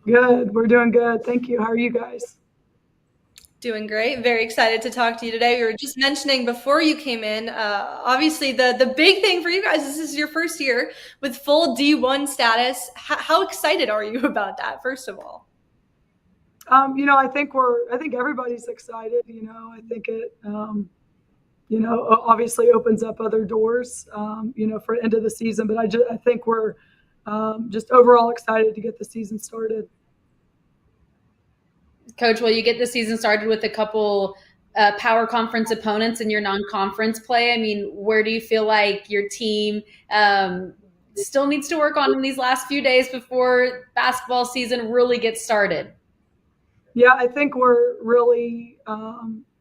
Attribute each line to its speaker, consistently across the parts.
Speaker 1: Good. We're doing good. Thank you. How are you guys?
Speaker 2: Doing great. Very excited to talk to you today. We were just mentioning before you came in, obviously the big thing for you guys is this is your first year with full D1 status. How excited are you about that, first of all?
Speaker 1: I think everybody's excited. I think it, obviously opens up other doors, for end of the season. But I think we're just overall excited to get the season started.
Speaker 3: Coach, will you get the season started with a couple power conference opponents in your non-conference play? I mean, where do you feel like your team still needs to work on in these last few days before basketball season really gets started?
Speaker 1: Yeah, I think we're really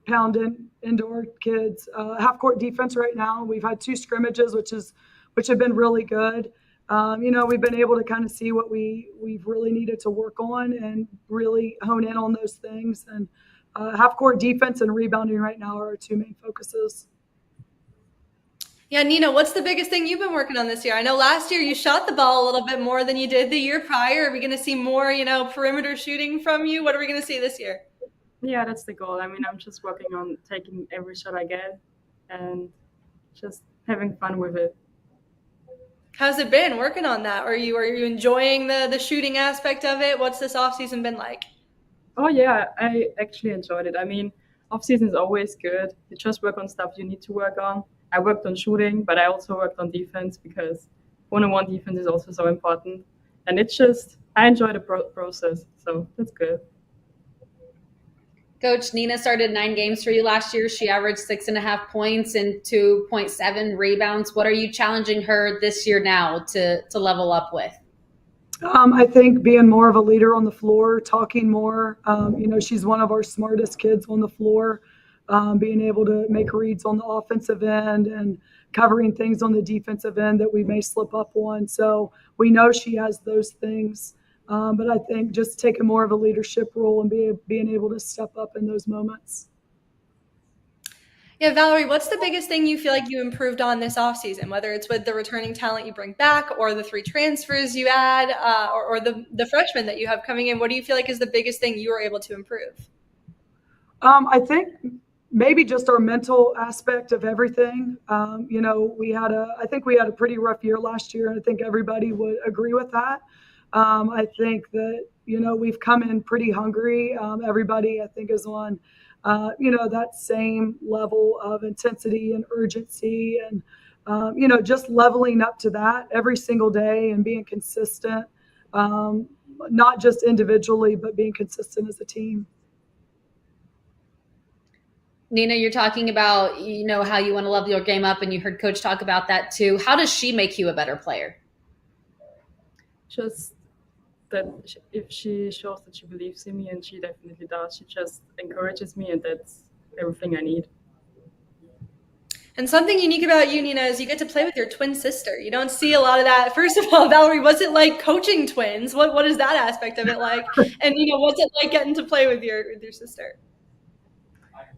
Speaker 1: pounding into our kids. Half court defense right now. We've had two scrimmages, which have been really good. We've been able to kind of see what we've really needed to work on and really hone in on those things. And half court defense and rebounding right now are our two main focuses.
Speaker 2: Yeah, Nina, what's the biggest thing you've been working on this year? I know last year you shot the ball a little bit more than you did the year prior. Are we going to see more, perimeter shooting from you? What are we going to see this year?
Speaker 4: Yeah, that's the goal. I mean, I'm just working on taking every shot I get and just having fun with it.
Speaker 2: How's it been working on that? Are you enjoying the shooting aspect of it? What's this off season been like?
Speaker 4: Oh yeah, I actually enjoyed it. I mean, off season is always good. You just work on stuff you need to work on. I worked on shooting, but I also worked on defense because one-on-one defense is also so important. And it's just I enjoy the process, so that's good.
Speaker 3: Coach, Nina started 9 games for you last year. She averaged 6.5 points and 2.7 rebounds. What are you challenging her this year now to level up with?
Speaker 1: I think being more of a leader on the floor, talking more. She's one of our smartest kids on the floor. Being able to make reads on the offensive end and covering things on the defensive end that we may slip up on. So we know she has those things. But I think just taking more of a leadership role and being able to step up in those moments.
Speaker 2: Yeah, Valerie, what's the biggest thing you feel like you improved on this offseason, whether it's with the returning talent you bring back or the three transfers you add or the freshmen that you have coming in? What do you feel like is the biggest thing you were able to improve?
Speaker 1: I think maybe just our mental aspect of everything. I think we had a pretty rough year last year, and I think everybody would agree with that. I think that, we've come in pretty hungry. Everybody, I think, is on, that same level of intensity and urgency and, just leveling up to that every single day and being consistent, not just individually, but being consistent as a team.
Speaker 3: Nina, you're talking about, how you want to level your game up, and you heard Coach talk about that too. How does she make you a better player?
Speaker 4: Just that if she shows that she believes in me, and she definitely does, she just encourages me, and that's everything I need.
Speaker 2: And something unique about you, Nina, is you get to play with your twin sister. You don't see a lot of that. First of all, Valerie, what's it like coaching twins? What is that aspect of it like? And what's it like getting to play with your sister?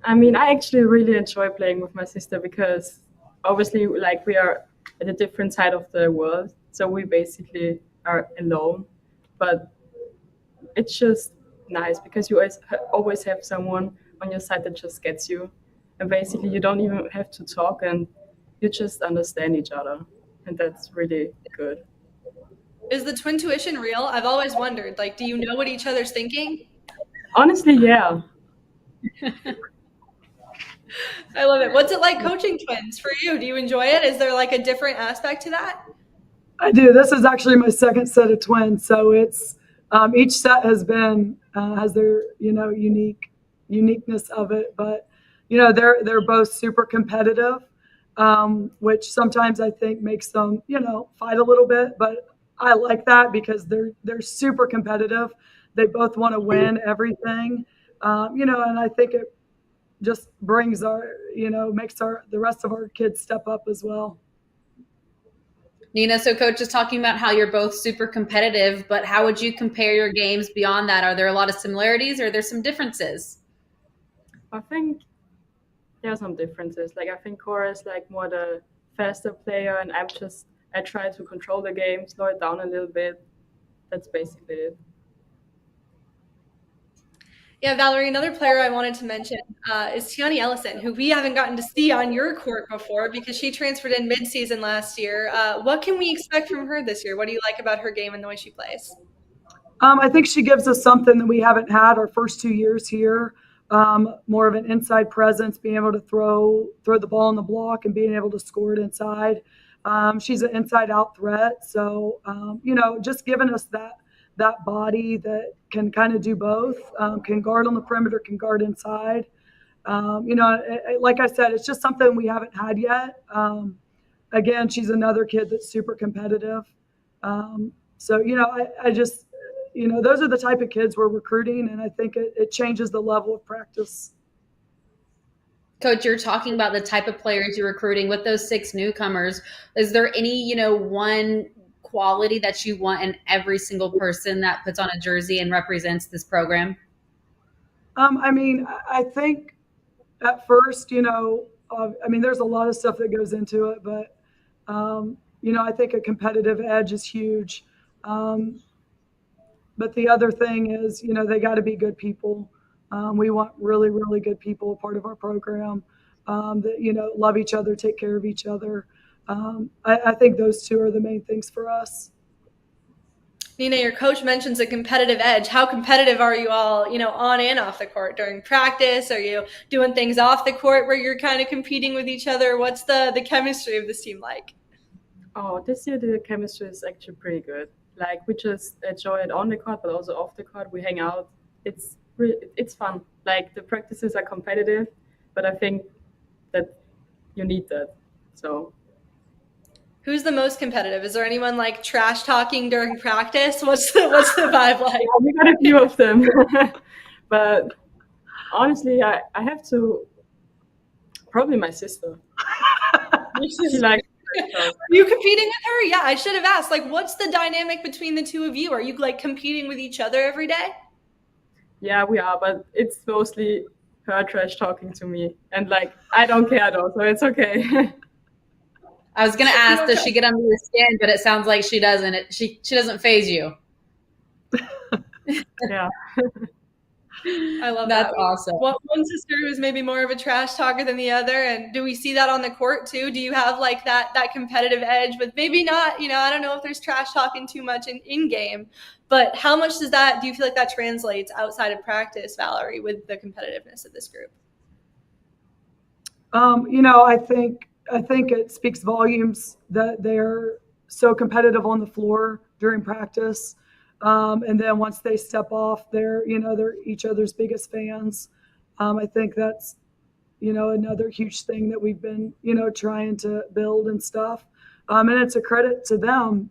Speaker 4: I mean, I actually really enjoy playing with my sister because obviously, like, we are at a different side of the world, so we basically are alone. But it's just nice because you always have someone on your side that just gets you, and basically you don't even have to talk, and you just understand each other, and that's really good.
Speaker 2: Is the twin tuition real? I've always wondered. Like, do you know what each other's thinking?
Speaker 4: Honestly, yeah.
Speaker 2: I love it. What's it like coaching twins for you? Do you enjoy it? Is there like a different aspect to that?
Speaker 1: I do. This is actually my second set of twins, so it's each set has their uniqueness of it, but they're both super competitive, which sometimes I think makes them fight a little bit, but I like that because they're super competitive. They both want to win everything, and I think it just brings makes the rest of our kids step up as well.
Speaker 3: Nina, so Coach is talking about how you're both super competitive, but how would you compare your games beyond that? Are there a lot of similarities or are there some differences?
Speaker 4: I think there are some differences. Like, I think Cora is like more the faster player, and I try to control the game, slow it down a little bit. That's basically it.
Speaker 2: Yeah, Valerie, another player I wanted to mention is Tiani Ellison, who we haven't gotten to see on your court before because she transferred in midseason last year. What can we expect from her this year? What do you like about her game and the way she plays?
Speaker 1: I think she gives us something that we haven't had our first 2 years here. More of an inside presence, being able to throw the ball in the block and being able to score it inside. She's an inside-out threat, so just giving us that body that can kind of do both. Can guard on the perimeter, can guard inside. Like I said, it's just something we haven't had yet. Again, she's another kid that's super competitive. I just those are the type of kids we're recruiting, and I think it changes the level of practice.
Speaker 3: Coach, you're talking about the type of players you're recruiting with those 6 newcomers. Is there any, one quality that you want in every single person that puts on a jersey and represents this program?
Speaker 1: I think at first, there's a lot of stuff that goes into it, but, I think a competitive edge is huge. But the other thing is, they got to be good people. We want really, really good people, part of our program, that, love each other, take care of each other. I think those two are the main things for us.
Speaker 2: Nina, your coach mentions a competitive edge. How competitive are you all, on and off the court during practice? Are you doing things off the court where you're kind of competing with each other? What's the chemistry of this team like?
Speaker 4: Oh, this year the chemistry is actually pretty good. Like, we just enjoy it on the court, but also off the court. We hang out. It's fun. Like, the practices are competitive, but I think that you need that. So,
Speaker 2: who's the most competitive? Is there anyone like trash talking during practice? What's the vibe like?
Speaker 4: Yeah, we got a few of them, but honestly, I have to probably my sister. She likes.
Speaker 2: Are you competing with her? Yeah, I should have asked. Like, what's the dynamic between the two of you? Are you like competing with each other every day?
Speaker 4: Yeah, we are, but it's mostly her trash talking to me, and like I don't care though, so it's okay.
Speaker 3: I was gonna ask, does she get under your skin? But it sounds like she doesn't. She doesn't faze you.
Speaker 4: Yeah.
Speaker 2: I love
Speaker 3: That's
Speaker 2: that.
Speaker 3: awesome.
Speaker 2: One sister who's maybe more of a trash talker than the other, and do we see that on the court too? Do you have like that competitive edge with maybe not, I don't know if there's trash talking too much in game, but how much do you feel like that translates outside of practice, Valerie, with the competitiveness of this group?
Speaker 1: I think it speaks volumes that they're so competitive on the floor during practice. And then once they step off, they're each other's biggest fans. I think that's, another huge thing that we've been, trying to build and stuff. And it's a credit to them,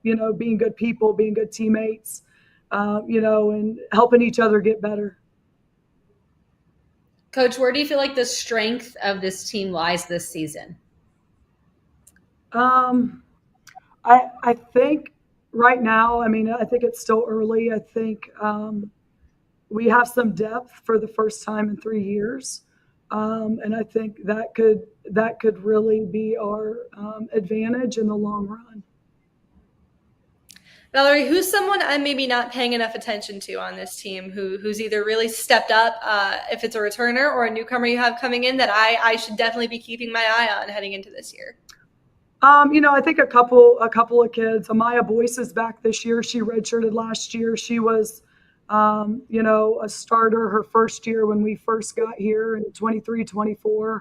Speaker 1: being good people, being good teammates, and helping each other get better.
Speaker 3: Coach, where do you feel like the strength of this team lies this season?
Speaker 1: I think right now, I think it's still early. I think we have some depth for the first time in 3 years. And I think that could really be our advantage in the long run.
Speaker 2: Valerie, who's someone I'm maybe not paying enough attention to on this team who's either really stepped up, if it's a returner or a newcomer you have coming in, that I should definitely be keeping my eye on heading into this year?
Speaker 1: I think a couple of kids. Amaya Boyce is back this year. She redshirted last year. She was, a starter her first year when we first got here in 23-24.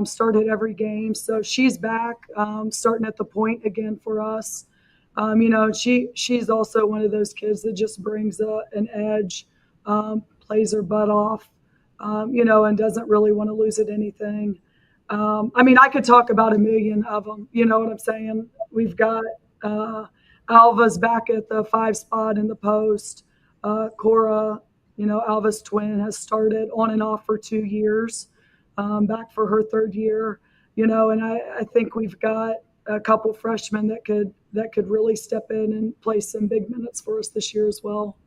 Speaker 1: Started every game. So she's back, starting at the point again for us. She's also one of those kids that just brings an edge, plays her butt off, and doesn't really want to lose at anything. I could talk about a million of them. You know what I'm saying? We've got Alva's back at the 5 spot in the post. Cora, Alva's twin, has started on and off for 2 years, back for her 3rd year. And I think we've got a couple freshmen that could really step in and play some big minutes for us this year as well.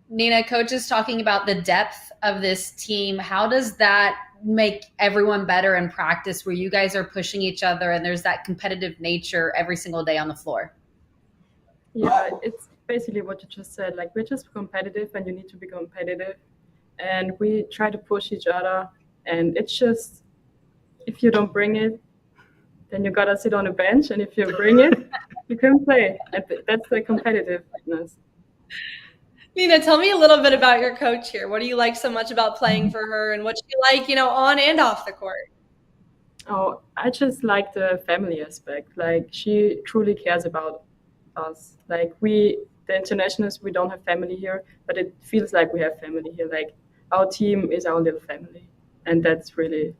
Speaker 3: Nina, coach is talking about the depth of this team. How does that make everyone better in practice where you guys are pushing each other and there's that competitive nature every single day on the floor?
Speaker 4: Yeah, basically what you just said. Like we're just competitive, and you need to be competitive, and we try to push each other. And it's just if you don't bring it, then you gotta sit on a bench, and if you bring it, you can play. And that's the competitiveness.
Speaker 2: Nina, tell me a little bit about your coach here. What do you like so much about playing for her, and what do you like, on and off the court?
Speaker 4: Oh, I just like the family aspect. Like she truly cares about us. Like the internationals, we don't have family here, but it feels like we have family here. Like our team is our little family, and that's really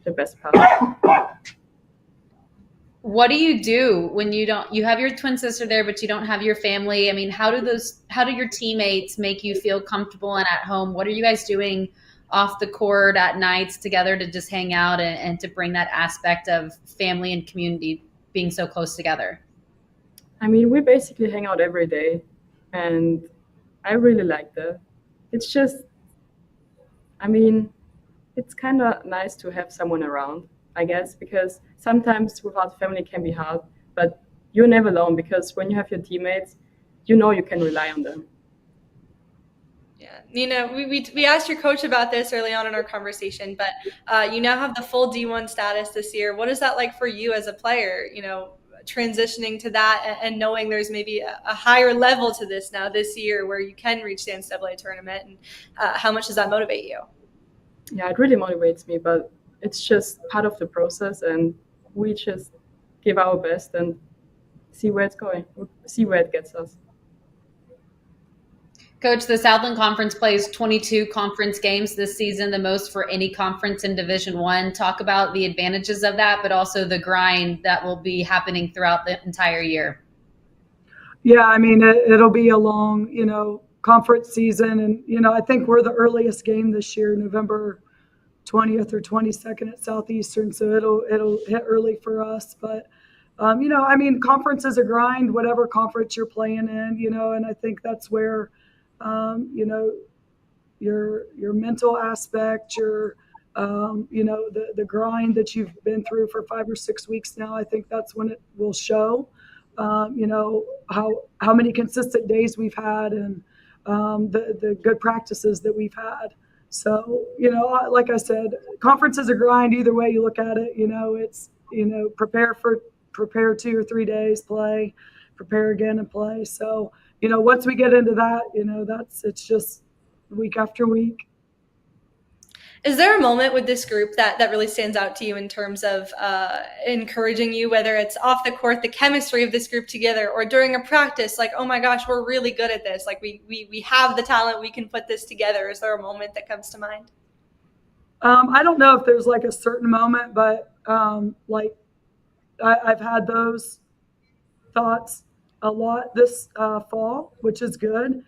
Speaker 4: the best part.
Speaker 3: What do you do when you have your twin sister there, but you don't have your family? I mean, how do your teammates make you feel comfortable and at home? What are you guys doing off the court at nights together to just hang out and to bring that aspect of family and community being so close together?
Speaker 4: I mean, we basically hang out every day, and I really like that. It's just, I mean, it's kind of nice to have someone around, I guess, because sometimes without family can be hard, but you're never alone because when you have your teammates, you know you can rely on them.
Speaker 2: Yeah, Nina, we asked your coach about this early on in our conversation, but you now have the full D1 status this year. What is that like for you as a player, transitioning to that and knowing there's maybe a higher level to this now this year where you can reach the NCAA tournament, and how much does that motivate you?
Speaker 4: Yeah, it really motivates me, but it's just part of the process, and we just give our best and see where it's going, see where it gets us.
Speaker 3: Coach, the Southland Conference plays 22 conference games this season, the most for any conference in Division I. Talk about the advantages of that, but also the grind that will be happening throughout the entire year.
Speaker 1: Yeah, I mean, it'll be a long, conference season. And, I think we're the earliest game this year, November 20th or 22nd at Southeastern. So it'll hit early for us. But, conference is a grind, whatever conference you're playing in, and I think that's where, your mental aspect, your, the grind that you've been through for 5 or 6 weeks now, I think that's when it will show, how many consistent days we've had, and the good practices that we've had. So, like I said, conference is a grind either way you look at it. It's, prepare 2 or 3 days, play, prepare again and play. So, once we get into that, it's just week after week.
Speaker 2: Is there a moment with this group that really stands out to you in terms of encouraging you, whether it's off the court, the chemistry of this group together, or during a practice, like, oh my gosh, we're really good at this. Like we have the talent, we can put this together. Is there a moment that comes to mind?
Speaker 1: I don't know if there's like a certain moment, but I've had those thoughts a lot this fall, which is good.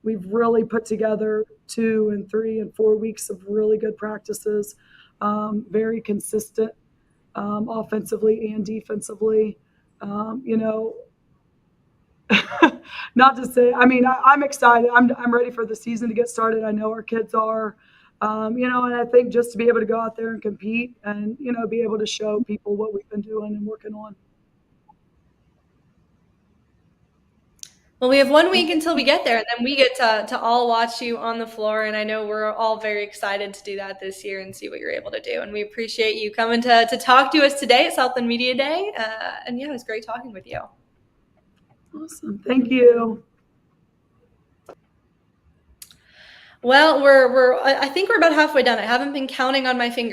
Speaker 1: We've really put together 2 and 3 and 4 weeks of really good practices, very consistent, offensively and defensively. Not to say, I'm excited. I'm ready for the season to get started. I know our kids are, and I think just to be able to go out there and compete and, be able to show people what we've been doing and working on.
Speaker 2: Well, we have 1 week until we get there, and then we get to all watch you on the floor, and I know we're all very excited to do that this year and see what you're able to do. And we appreciate you coming to talk to us today at Southland Media Day. And yeah, it was great talking with you.
Speaker 1: Awesome. Thank you.
Speaker 2: Well, I think we're about halfway done. I haven't been counting on my fingers.